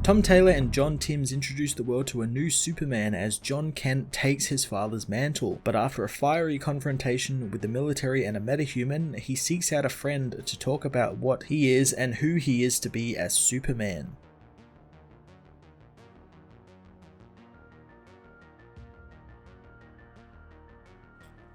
Tom Taylor and John Timms introduce the world to a new Superman as John Kent takes his father's mantle, but after a fiery confrontation with the military and a metahuman, he seeks out a friend to talk about what he is and who he is to be as Superman.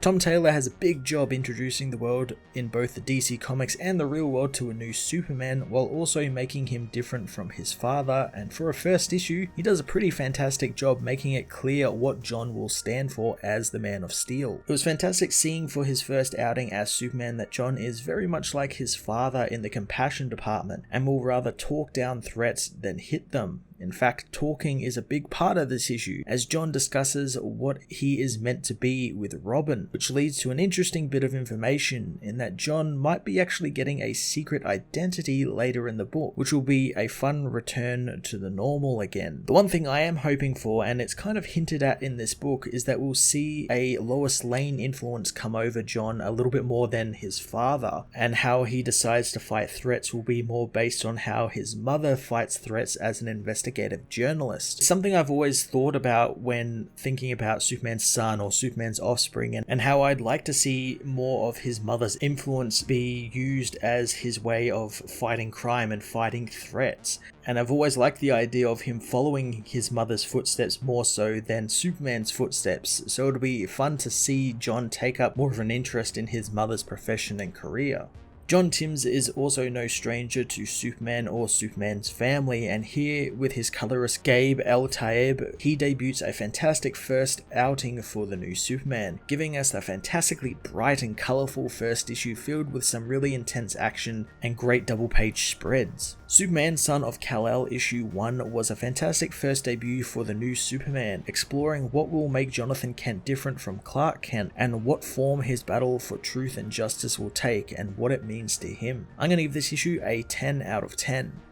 Tom Taylor has a big job introducing the world in both the DC Comics and the real world to a new Superman, while also making him different from his father, and for a first issue, he does a pretty fantastic job making it clear what John will stand for as the Man of Steel. It was fantastic seeing for his first outing as Superman that John is very much like his father in the compassion department, and will rather talk down threats than hit them. In fact, talking is a big part of this issue, as John discusses what he is meant to be with Robin, which leads to an interesting bit of information in that John might be actually getting a secret identity later in the book, which will be a fun return to the normal again. The one thing I am hoping for, and it's kind of hinted at in this book, is that we'll see a Lois Lane influence come over John a little bit more than his father, and how he decides to fight threats will be more based on how his mother fights threats as an investigative journalist. It's something I've always thought about when thinking about Superman's son or Superman's offspring, and how I'd like to see more of his mother's influence be used as his way of fighting crime and fighting threats. And I've always liked the idea of him following his mother's footsteps more so than Superman's footsteps, so it'll be fun to see John take up more of an interest in his mother's profession and career. John Timms is also no stranger to Superman or Superman's family, and here with his colorist Gabe El-Taib, he debuts a fantastic first outing for the new Superman, giving us a fantastically bright and colorful first issue filled with some really intense action and great double-page spreads. Superman Son of Kal-El issue 1 was a fantastic first debut for the new Superman, exploring what will make Johnathan Kent different from Clark Kent, and what form his battle for truth and justice will take, and what it means to him. I'm going to give this issue a 10 out of 10.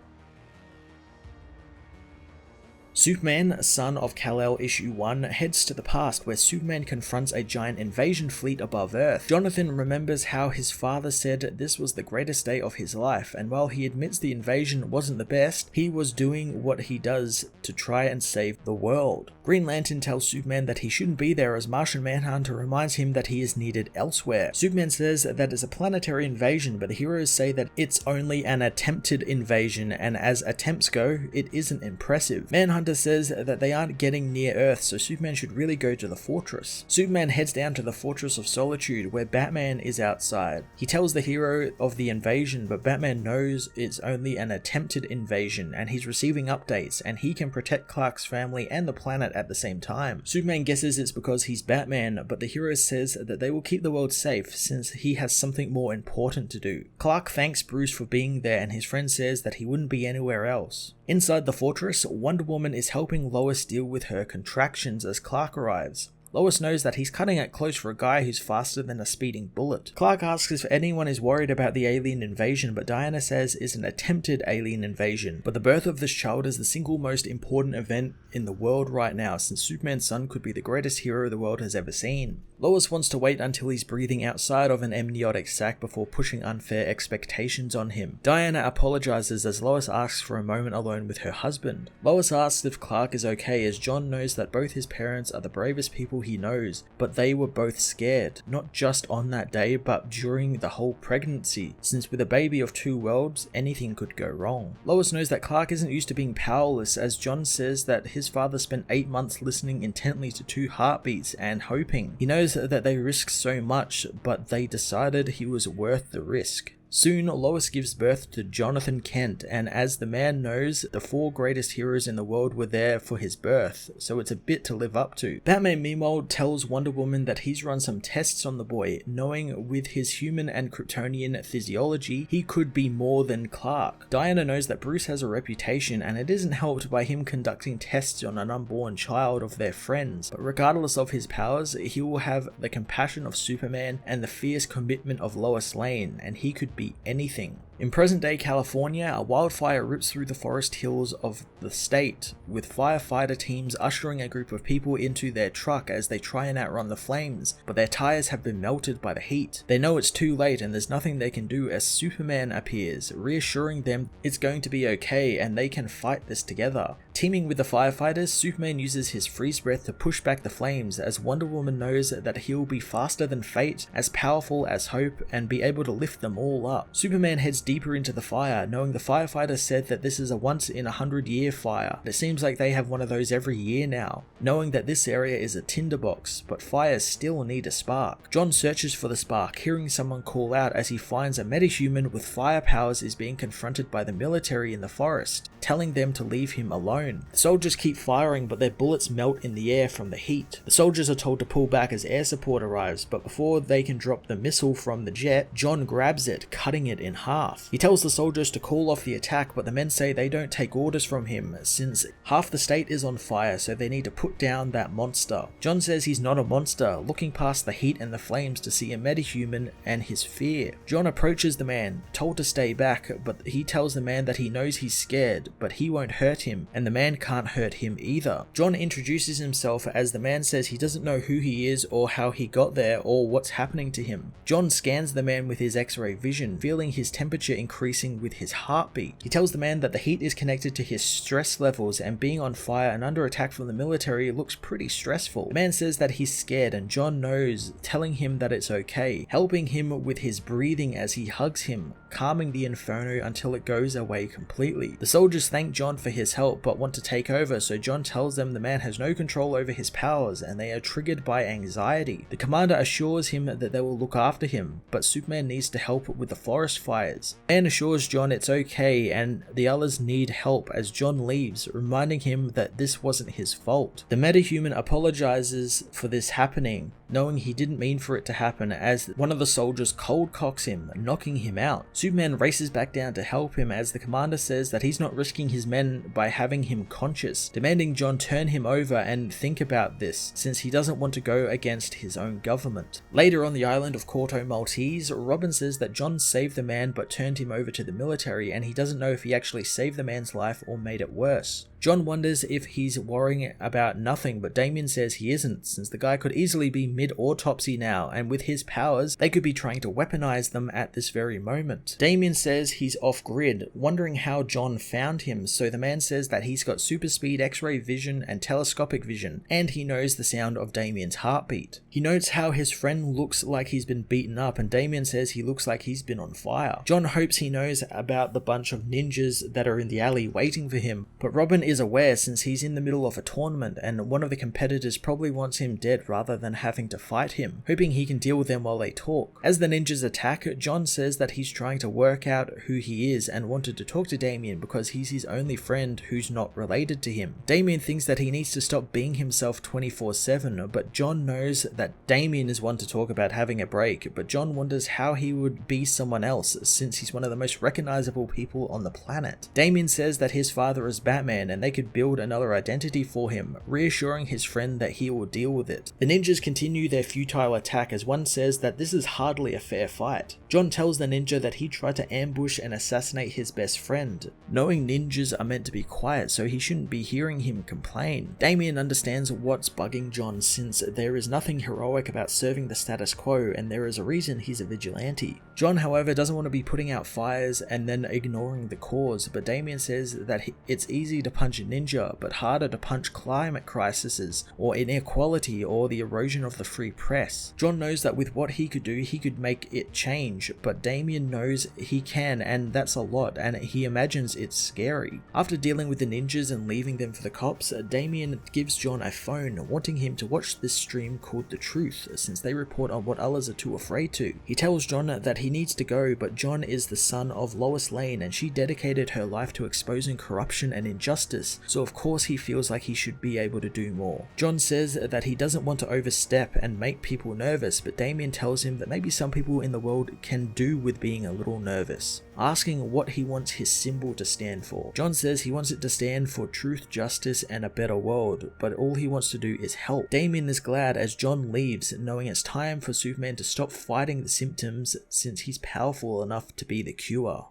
Superman Son of Kal-El issue 1 heads to the past where Superman confronts a giant invasion fleet above Earth. Jonathan remembers how his father said this was the greatest day of his life, and while he admits the invasion wasn't the best, he was doing what he does to try and save the world. Green Lantern tells Superman that he shouldn't be there, as Martian Manhunter reminds him that he is needed elsewhere. Superman says that it's a planetary invasion, but the heroes say that it's only an attempted invasion, and as attempts go, it isn't impressive. Manhunter says that they aren't getting near Earth, so Superman should really go to the fortress. Superman heads down to the fortress of Solitude, where Batman is outside. He tells the hero of the invasion, but Batman knows it's only an attempted invasion, and he's receiving updates, and he can protect Clark's family and the planet at the same time. Superman guesses it's because he's Batman, but the hero says that they will keep the world safe since he has something more important to do. Clark thanks Bruce for being there, and his friend says that he wouldn't be anywhere else. Inside the fortress, Wonder Woman is helping Lois deal with her contractions as Clark arrives. Lois knows that he's cutting it close for a guy who's faster than a speeding bullet. Clark asks if anyone is worried about the alien invasion, but Diana says it's an attempted alien invasion. But the birth of this child is the single most important event in the world right now, since Superman's son could be the greatest hero the world has ever seen. Lois wants to wait until he's breathing outside of an amniotic sac before pushing unfair expectations on him. Diana apologizes as Lois asks for a moment alone with her husband. Lois asks if Clark is okay, as John knows that both his parents are the bravest people he knows, but they were both scared, not just on that day, but during the whole pregnancy, since with a baby of two worlds, anything could go wrong. Lois knows that Clark isn't used to being powerless, as John says that his father spent 8 months listening intently to 2 heartbeats and hoping. He knows that they risked so much, but they decided he was worth the risk. Soon, Lois gives birth to Johnathan Kent, and as the man knows, the 4 greatest heroes in the world were there for his birth, so it's a bit to live up to. Batman meanwhile tells Wonder Woman that he's run some tests on the boy, knowing with his human and Kryptonian physiology, he could be more than Clark. Diana knows that Bruce has a reputation, and it isn't helped by him conducting tests on an unborn child of their friends, but regardless of his powers, he will have the compassion of Superman and the fierce commitment of Lois Lane, and he could be anything. In present-day California, a wildfire rips through the forest hills of the state, with firefighter teams ushering a group of people into their truck as they try and outrun the flames, but their tires have been melted by the heat. They know it's too late and there's nothing they can do as Superman appears, reassuring them it's going to be okay and they can fight this together. Teaming with the firefighters, Superman uses his freeze breath to push back the flames, as Wonder Woman knows that he'll be faster than fate, as powerful as hope, and be able to lift them all up. Superman heads deeper into the fire, knowing the firefighters said that this is a once-in-a-100-year fire. It seems like they have one of those every year now, knowing that this area is a tinderbox, but fires still need a spark. John searches for the spark, hearing someone call out as he finds a metahuman with fire powers is being confronted by the military in the forest, telling them to leave him alone. The soldiers keep firing, but their bullets melt in the air from the heat. The soldiers are told to pull back as air support arrives, but before they can drop the missile from the jet, John grabs it, cutting it in half. He tells the soldiers to call off the attack, but the men say they don't take orders from him, since half the state is on fire, so they need to put down that monster. John says he's not a monster, looking past the heat and the flames to see a metahuman and his fear. John approaches the man, told to stay back, but he tells the man that he knows he's scared, but he won't hurt him, and the man can't hurt him either. John introduces himself as the man says he doesn't know who he is or how he got there or what's happening to him. John scans the man with his X-ray vision, feeling his temperature increasing with his heartbeat. He tells the man that the heat is connected to his stress levels, and being on fire and under attack from the military looks pretty stressful. The man says that he's scared, and John knows, telling him that it's okay, helping him with his breathing as he hugs him, calming the inferno until it goes away completely. The soldiers thank John for his help but want to take over, so John tells them the man has no control over his powers and they are triggered by anxiety. The commander assures him that they will look after him, but Superman needs to help with the forest fires. The man assures John it's okay and the others need help as John leaves, reminding him that this wasn't his fault. The metahuman apologizes for this happening, knowing he didn't mean for it to happen, as one of the soldiers cold cocks him, knocking him out. Superman races back down to help him as the commander says that he's not risking his men by having him conscious, demanding John turn him over and think about this, since he doesn't want to go against his own government. Later on the island of Corto Maltese, Robin says that John saved the man but turned him over to the military, and he doesn't know if he actually saved the man's life or made it worse. John wonders if he's worrying about nothing, but Damian says he isn't, since the guy could easily be mid-autopsy now, and with his powers, they could be trying to weaponize them at this very moment. Damian says he's off-grid, wondering how John found him, so the man says that he's got super speed X-ray vision and telescopic vision, and he knows the sound of Damian's heartbeat. He notes how his friend looks like he's been beaten up, and Damian says he looks like he's been on fire. John hopes he knows about the bunch of ninjas that are in the alley waiting for him, but Robin is aware since he's in the middle of a tournament and one of the competitors probably wants him dead rather than having to fight him, hoping he can deal with them while they talk. As the ninjas attack, John says that he's trying to work out who he is and wanted to talk to Damian because he's his only friend who's not related to him. Damian thinks that he needs to stop being himself 24/7, but John knows that Damian is one to talk about having a break, but John wonders how he would be someone else since he's one of the most recognizable people on the planet. Damian says that his father is Batman and they could build another identity for him, reassuring his friend that he will deal with it. The ninjas continue their futile attack as one says that this is hardly a fair fight. John tells the ninja that he tried to ambush and assassinate his best friend, knowing ninjas are meant to be quiet so he shouldn't be hearing him complain. Damian understands what's bugging John since there is nothing heroic about serving the status quo and there is a reason he's a vigilante. John, however, doesn't want to be putting out fires and then ignoring the cause, but Damian says that it's easy to punch a ninja, but harder to punch climate crises or inequality or the erosion of the free press. John knows that with what he could do, he could make it change, but Damian knows he can, and that's a lot, and he imagines it's scary. After dealing with the ninjas and leaving them for the cops, Damian gives John a phone, wanting him to watch this stream called The Truth, since they report on what others are too afraid to. He tells John that he needs to go, but John is the son of Lois Lane, and she dedicated her life to exposing corruption and injustice, so of course he feels like he should be able to do more. John says that he doesn't want to overstep and make people nervous, but Damian tells him that maybe some people in the world can do with being a little nervous, asking what he wants his symbol to stand for. John says he wants it to stand for truth, justice, and a better world, but all he wants to do is help. Damian is glad as John leaves, knowing it's time for Superman to stop fighting the symptoms since he's powerful enough to be the cure.